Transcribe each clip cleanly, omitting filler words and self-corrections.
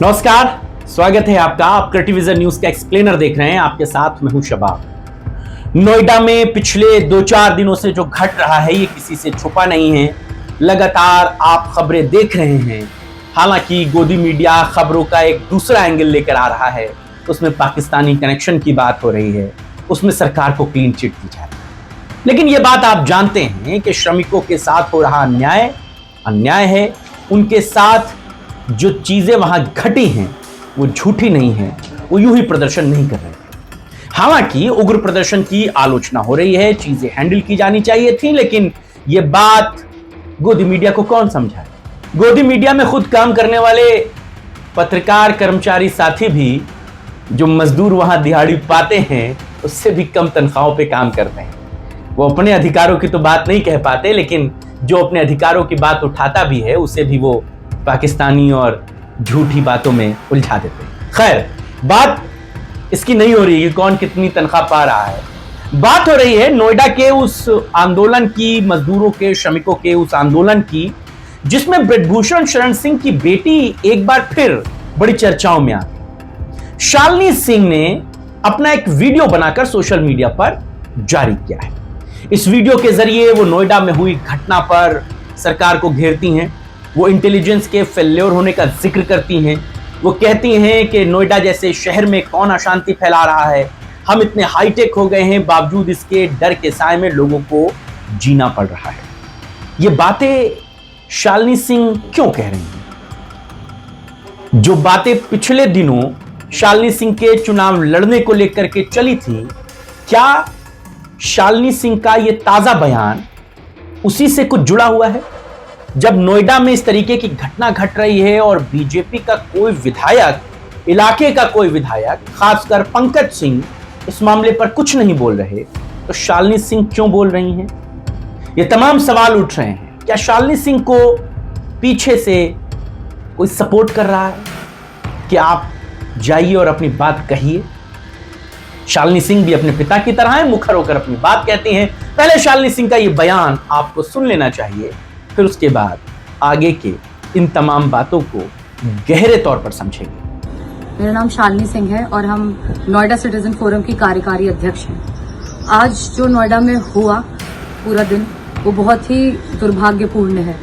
नमस्कार, स्वागत है आपका। आप क्रिएटिविजन न्यूज का एक्सप्लेनर देख रहे हैं। आपके साथ मैं हूं शबाब। नोएडा में पिछले 2-4 दिनों से जो घट रहा है ये किसी से छुपा नहीं है। लगातार आप खबरें देख रहे हैं। हालांकि गोदी मीडिया खबरों का एक दूसरा एंगल लेकर आ रहा है। उसमें पाकिस्तानी कनेक्शन की बात हो रही है, उसमें सरकार को क्लीन चिट दी जा रही है। लेकिन ये बात आप जानते हैं कि श्रमिकों के साथ हो रहा अन्याय है। उनके साथ जो चीजें वहां घटी हैं वो झूठी नहीं है, वो यूं ही प्रदर्शन नहीं कर रहे थे। हालांकि उग्र प्रदर्शन की आलोचना हो रही है, चीजें हैंडल की जानी चाहिए थी, लेकिन ये बात गोदी मीडिया को कौन समझाए। गोदी मीडिया में खुद काम करने वाले पत्रकार कर्मचारी साथी भी जो मजदूर वहां दिहाड़ी पाते हैं उससे भी कम तनख्वाहों पे काम करते हैं। वो अपने अधिकारों की तो बात नहीं कह पाते, लेकिन जो अपने अधिकारों की बात उठाता भी है उसे भी वो पाकिस्तानी और झूठी बातों में उलझा देते हैं। खैर, बात इसकी नहीं हो रही कि कौन कितनी तनख्वाह पा रहा है। बात हो रही है नोएडा के उस आंदोलन की, मजदूरों के, श्रमिकों के उस आंदोलन की, जिसमें ब्रजभूषण शरण सिंह की बेटी एक बार फिर बड़ी चर्चाओं में आ गई। शालिनी सिंह ने अपना एक वीडियो बनाकर सोशल मीडिया पर जारी किया है। इस वीडियो के जरिए वो नोएडा में हुई घटना पर सरकार को घेरती हैं। वो इंटेलिजेंस के फेल्योर होने का जिक्र करती हैं। वो कहती हैं कि नोएडा जैसे शहर में कौन अशांति फैला रहा है। हम इतने हाईटेक हो गए हैं, बावजूद इसके डर के साए में लोगों को जीना पड़ रहा है। ये बातें शालिनी सिंह क्यों कह रही हैं? जो बातें पिछले दिनों शालिनी सिंह के चुनाव लड़ने को लेकर के चली थी, क्या शालिनी सिंह का ये ताजा बयान उसी से कुछ जुड़ा हुआ है? जब नोएडा में इस तरीके की घटना घट रही है और बीजेपी का कोई विधायक, इलाके का कोई विधायक, खासकर पंकज सिंह इस मामले पर कुछ नहीं बोल रहे, तो शालिनी सिंह क्यों बोल रही हैं? ये तमाम सवाल उठ रहे हैं। क्या शालिनी सिंह को पीछे से कोई सपोर्ट कर रहा है कि आप जाइए और अपनी बात कहिए? शालिनी सिंह भी अपने पिता की तरह है, मुखर होकर अपनी बात कहती हैं। पहले शालिनी सिंह का ये बयान आपको सुन लेना चाहिए, फिर उसके बाद आगे के इन तमाम बातों को गहरे तौर पर समझेंगे। मेरा नाम शालिनी सिंह है और हम नोएडा सिटीजन फोरम की कार्यकारी अध्यक्ष हैं। आज जो नोएडा में हुआ पूरा दिन, वो बहुत ही दुर्भाग्यपूर्ण है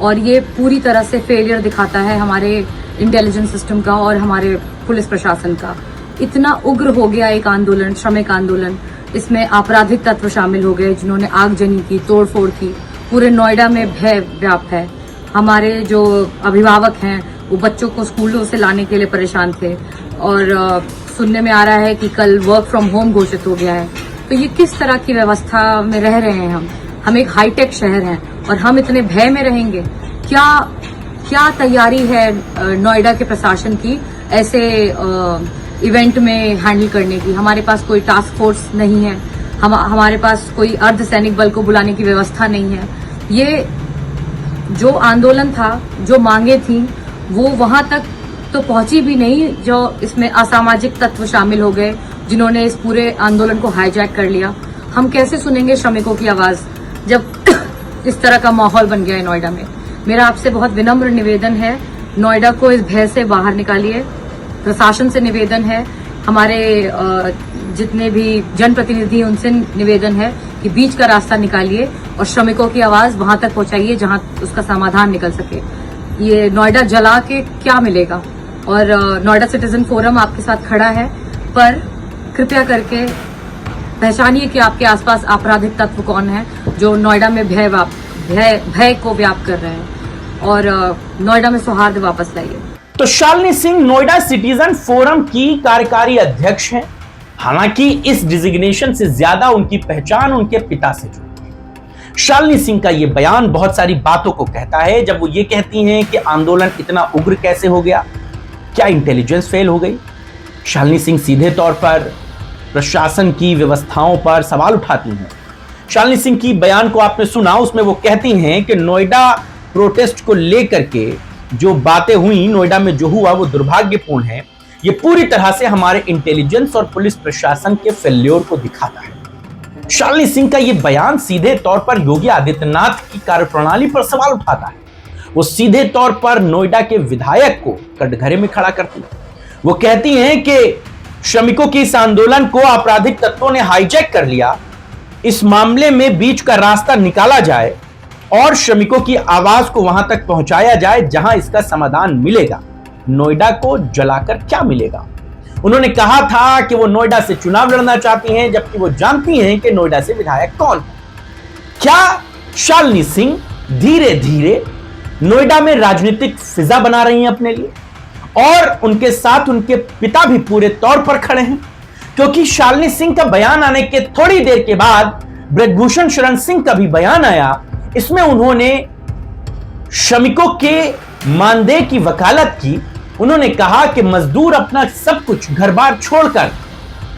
और ये पूरी तरह से फेलियर दिखाता है हमारे इंटेलिजेंस सिस्टम का और हमारे पुलिस प्रशासन का। इतना उग्र हो गया एक आंदोलन, श्रमिक आंदोलन। इसमें आपराधिक तत्व शामिल हो गए जिन्होंने आगजनी की, तोड़फोड़ की। पूरे नोएडा में भय व्याप्त है। हमारे जो अभिभावक हैं वो बच्चों को स्कूलों से लाने के लिए परेशान थे और सुनने में आ रहा है कि कल वर्क फ्रॉम होम घोषित हो गया है। तो ये किस तरह की व्यवस्था में रह रहे हैं हम एक हाईटेक शहर हैं और हम इतने भय में रहेंगे? क्या तैयारी है नोएडा के प्रशासन की ऐसे इवेंट में हैंडल करने की? हमारे पास कोई टास्क फोर्स नहीं है, हमारे पास कोई अर्धसैनिक बल को बुलाने की व्यवस्था नहीं है। ये जो आंदोलन था, जो मांगे थी, वो वहां तक तो पहुंची भी नहीं। जो इसमें असामाजिक तत्व शामिल हो गए जिन्होंने इस पूरे आंदोलन को हाईजैक कर लिया। हम कैसे सुनेंगे श्रमिकों की आवाज जब इस तरह का माहौल बन गया है नोएडा में? मेरा आपसे बहुत विनम्र निवेदन है, नोएडा को इस भय से बाहर निकालिए। प्रशासन से निवेदन है, हमारे जितने भी जनप्रतिनिधि उनसे निवेदन है कि बीच का रास्ता निकालिए और श्रमिकों की आवाज वहां तक पहुंचाइए जहां उसका समाधान निकल सके। ये नोएडा जला के क्या मिलेगा? और नोएडा सिटीजन फोरम आपके साथ खड़ा है, पर कृपया करके पहचानिए कि आपके आसपास आपराधिक तत्व कौन है जो नोएडा में भय को व्याप्त कर रहे हैं और नोएडा में सौहार्द वापस लाइए। तो शालिनी सिंह नोएडा सिटीजन फोरम की कार्यकारी अध्यक्ष हैं। हालांकि इस डिजिग्नेशन से ज्यादा उनकी पहचान उनके पिता से जुड़ी है। शालिनी सिंह का यह बयान बहुत सारी बातों को कहता है। जब वो ये कहती हैं कि आंदोलन इतना उग्र कैसे हो गया, क्या इंटेलिजेंस फेल हो गई? शालिनी सिंह सीधे तौर पर प्रशासन की व्यवस्थाओं पर सवाल उठाती हैं। शालिनी सिंह की बयान को आपने सुना, उसमें वो कहती हैं कि नोएडा प्रोटेस्ट को लेकर के जो बातें हुई, नोएडा में जो हुआ वो दुर्भाग्यपूर्ण है। ये पूरी तरह से हमारे इंटेलिजेंस और पुलिस प्रशासन के फेल्योर को दिखाता है। शालिनी सिंह का यह बयान सीधे तौर पर योगी आदित्यनाथ की कार्यप्रणाली पर सवाल उठाता है। वो सीधे तौर पर नोएडा के विधायक को कटघरे में खड़ा करती है। वो कहती हैं कि श्रमिकों की इस आंदोलन को आपराधिक तत्वों ने हाईजैक कर लिया, इस मामले में बीच का रास्ता निकाला जाए और श्रमिकों की आवाज को वहां तक पहुंचाया जाए जहां इसका समाधान मिलेगा। नोएडा को जलाकर क्या मिलेगा? उन्होंने कहा था कि वो नोएडा से चुनाव लड़ना चाहती हैं, जबकि वो जानती हैं कि नोएडा से विधायक कौन है। क्या शालिनी सिंह धीरे धीरे नोएडा में राजनीतिक फिजा बना रही हैं अपने लिए, और उनके साथ उनके पिता भी पूरे तौर पर खड़े हैं? क्योंकि शालिनी सिंह का बयान आने के थोड़ी देर के बाद ब्रजभूषण शरण सिंह का भी बयान आया। इसमें उन्होंने श्रमिकों के मानदेय की वकालत की। उन्होंने कहा कि मजदूर अपना सब कुछ घर बार छोड़कर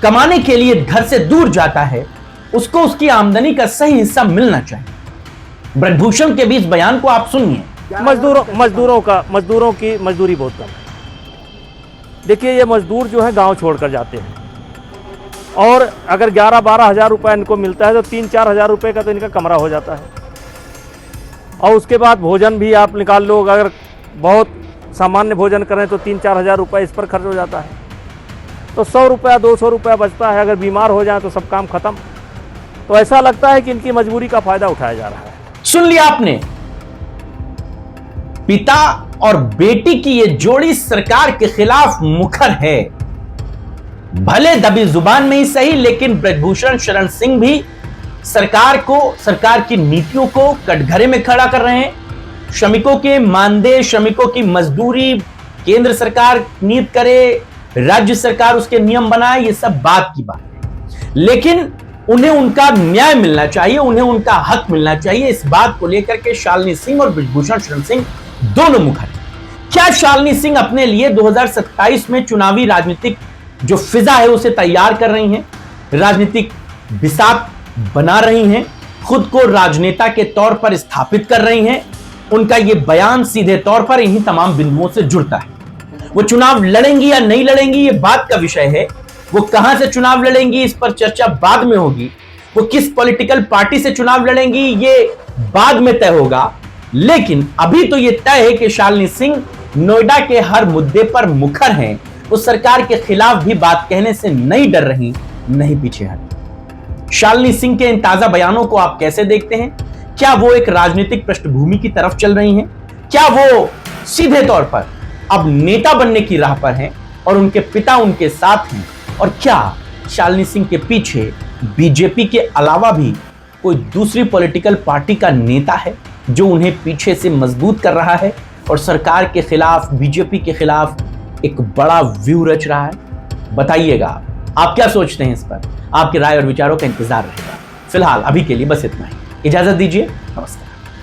कमाने के लिए घर से दूर जाता है, उसको उसकी आमदनी का सही हिस्सा मिलना चाहिए। ब्रजभूषण के भी इस बयान को आप सुनिए। मजदूरों की मजदूरी बहुत कम है। देखिए, ये मजदूर जो है गांव छोड़कर जाते हैं, और अगर 11-12 हज़ार रुपये इनको मिलता है तो 3-4 हज़ार रुपये का तो इनका कमरा हो जाता है। और उसके बाद भोजन भी आप निकाल लो, अगर बहुत सामान्य भोजन करें तो 3-4 हज़ार रुपये इस पर खर्च हो जाता है। तो 100 रुपया 200 रुपया बचता है। अगर बीमार हो जाए तो सब काम खत्म। तो ऐसा लगता है कि इनकी मजबूरी का फायदा उठाया जा रहा है। सुन लिया आपने, पिता और बेटी की ये जोड़ी सरकार के खिलाफ मुखर है। भले दबी जुबान में ही सही, लेकिन ब्रजभूषण शरण सिंह भी सरकार की नीतियों को कटघरे में खड़ा कर रहे हैं। श्रमिकों के मानदेय, श्रमिकों की मजदूरी केंद्र सरकार नियत करे, राज्य सरकार उसके नियम बनाए, ये सब बात की बात है। लेकिन उन्हें उनका न्याय मिलना चाहिए, उन्हें उनका हक मिलना चाहिए। इस बात को लेकर के शालिनी सिंह और ब्रजभूषण शरण सिंह दोनों मुखर हैं। क्या शालिनी सिंह अपने लिए 2027 में चुनावी राजनीतिक जो फिजा है उसे तैयार कर रही हैं, राजनीतिक बिसात बना रही हैं, खुद को राजनेता के तौर पर स्थापित कर रही हैं? उनका यह बयान सीधे तौर पर इन्हीं तमाम बिंदुओं से जुड़ता है। वो चुनाव लड़ेंगी या नहीं लड़ेंगी ये बात का विषय है। वो कहां से चुनाव लड़ेंगी इस पर चर्चा बाद में होगी। वो किस पॉलिटिकल पार्टी से चुनाव लड़ेंगी ये बाद में तय होगा। लेकिन अभी तो ये तय है कि शालिनी सिंह नोएडा के हर मुद्दे पर मुखर हैं। वो सरकार के खिलाफ भी बात कहने से नहीं डर रही, नहीं पीछे हटी। शालिनी सिंह के इन ताजा बयानों को आप कैसे देखते हैं? क्या वो एक राजनीतिक पृष्ठभूमि की तरफ चल रही हैं? क्या वो सीधे तौर पर अब नेता बनने की राह पर हैं और उनके पिता उनके साथ हैं? और क्या शालिनी सिंह के पीछे बीजेपी के अलावा भी कोई दूसरी पॉलिटिकल पार्टी का नेता है जो उन्हें पीछे से मजबूत कर रहा है और सरकार के खिलाफ, बीजेपी के खिलाफ एक बड़ा व्यू रच रहा है? बताइएगा आप क्या सोचते हैं इस पर। आपकी राय और विचारों का इंतजार रहेगा। फिलहाल अभी के लिए बस इतना ही। इजाजत दीजिए, नमस्कार।